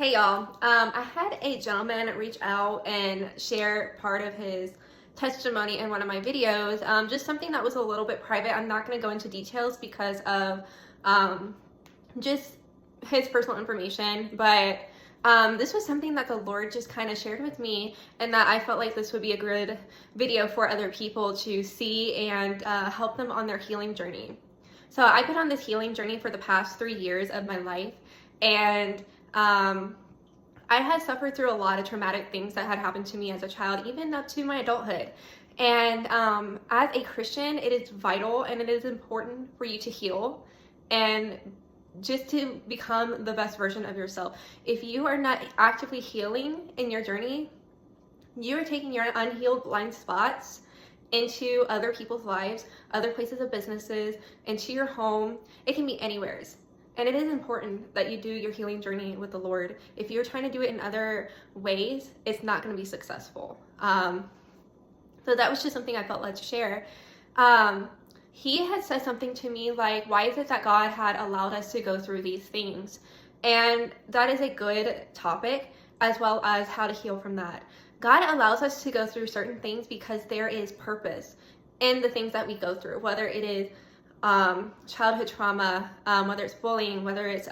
Hey y'all, I had a gentleman reach out and share part of his testimony in one of my videos, just something that was a little bit private. I'm not going to go into details because of just his personal information, but this was something that the Lord just kind of shared with me, and that I felt like this would be a good video for other people to see and help them on their healing journey. So I've been on this healing journey for the past 3 years of my life, and I had suffered through a lot of traumatic things that had happened to me as a child, even up to my adulthood. And as a Christian, it is vital and it is important for you to heal and just to become the best version of yourself. If you are not actively healing in your journey, you are taking your unhealed blind spots into other people's lives, other places of businesses, into your home. It can be anywheres. And it is important that you do your healing journey with the Lord. If you're trying to do it in other ways, it's not going to be successful. So that was just something I felt led to share. He had said something to me like, why is it that God had allowed us to go through these things? And that is a good topic, as well as how to heal from that. God allows us to go through certain things because there is purpose in the things that we go through, whether it is childhood trauma, whether it's bullying, whether it's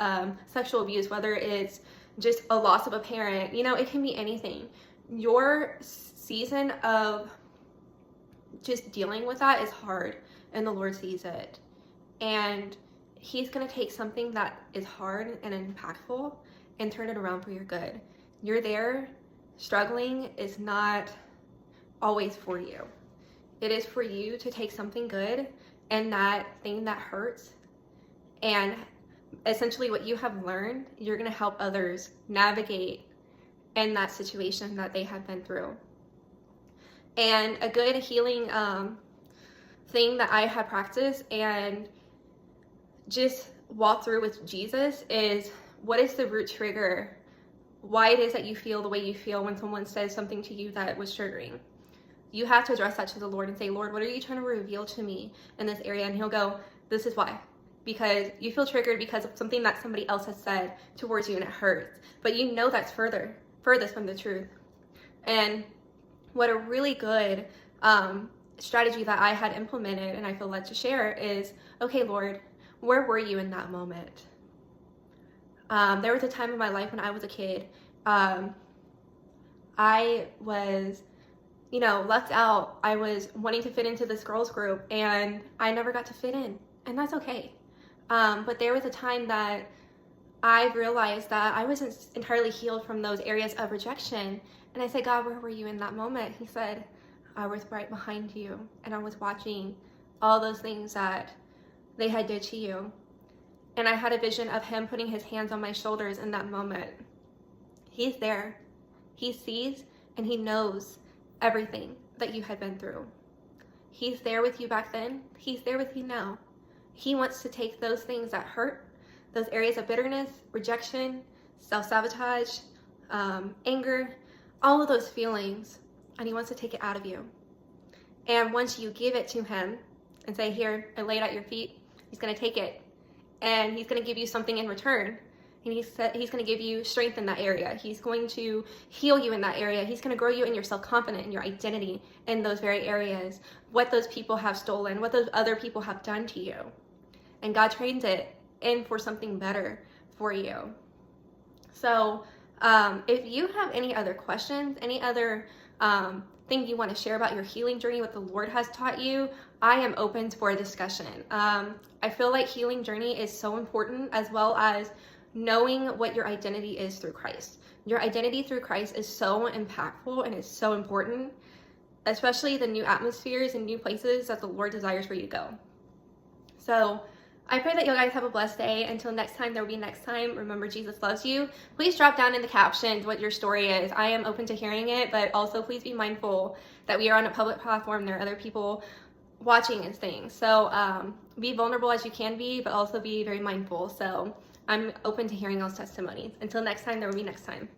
sexual abuse, whether it's just a loss of a parent. You know, it can be anything. Your season of just dealing with that is hard, and the Lord sees it. And He's going to take something that is hard and impactful and turn it around for your good. You're there. Struggling is not always for you. It is for you to take something good and that thing that hurts, and essentially what you have learned, you're going to help others navigate in that situation that they have been through. And a good healing thing that I have practiced and just walked through with Jesus is, what is the root trigger? Why it is that you feel the way you feel when someone says something to you that was triggering? You have to address that to the Lord and say, Lord, what are you trying to reveal to me in this area? And He'll go, this is why. Because you feel triggered because of something that somebody else has said towards you and it hurts. But you know that's furthest from the truth. And what a really good strategy that I had implemented and I feel led to share is, okay, Lord, where were you in that moment? There was a time in my life when I was a kid. I was left out. I was wanting to fit into this girls group and I never got to fit in, and that's okay. But there was a time that I realized that I wasn't entirely healed from those areas of rejection. And I said, God, where were you in that moment? He said, I was right behind you and I was watching all those things that they had did to you. And I had a vision of Him putting His hands on my shoulders in that moment. He's there. He sees and He knows everything that you had been through. He's there with you back then. He's there with you now. He wants to take those things that hurt, those areas of bitterness, rejection, self-sabotage, anger, all of those feelings, and He wants to take it out of you. And once you give it to Him and say, here, I lay it at your feet, He's going to take it, and He's going to give you something in return. And He's going to give you strength in that area. He's going to heal you in that area. He's going to grow you in your self-confidence and your identity in those very areas. What those people have stolen, what those other people have done to you. And God trains it in for something better for you. So if you have any other questions, any other thing you want to share about your healing journey, what the Lord has taught you, I am open for a discussion. I feel like healing journey is so important, as well as knowing what your identity is through Christ. Your identity through Christ is so impactful and is so important, especially the new atmospheres and new places that the Lord desires for you to go. So I pray that you guys have a blessed day. Until next time, there will be next time. Remember, Jesus loves you. Please drop down in the captions what your story is. I am open to hearing it, but also please be mindful that we are on a public platform. There are other people watching and things. So be vulnerable as you can be, but also be very mindful. So I'm open to hearing those testimonies. Until next time, there will be next time.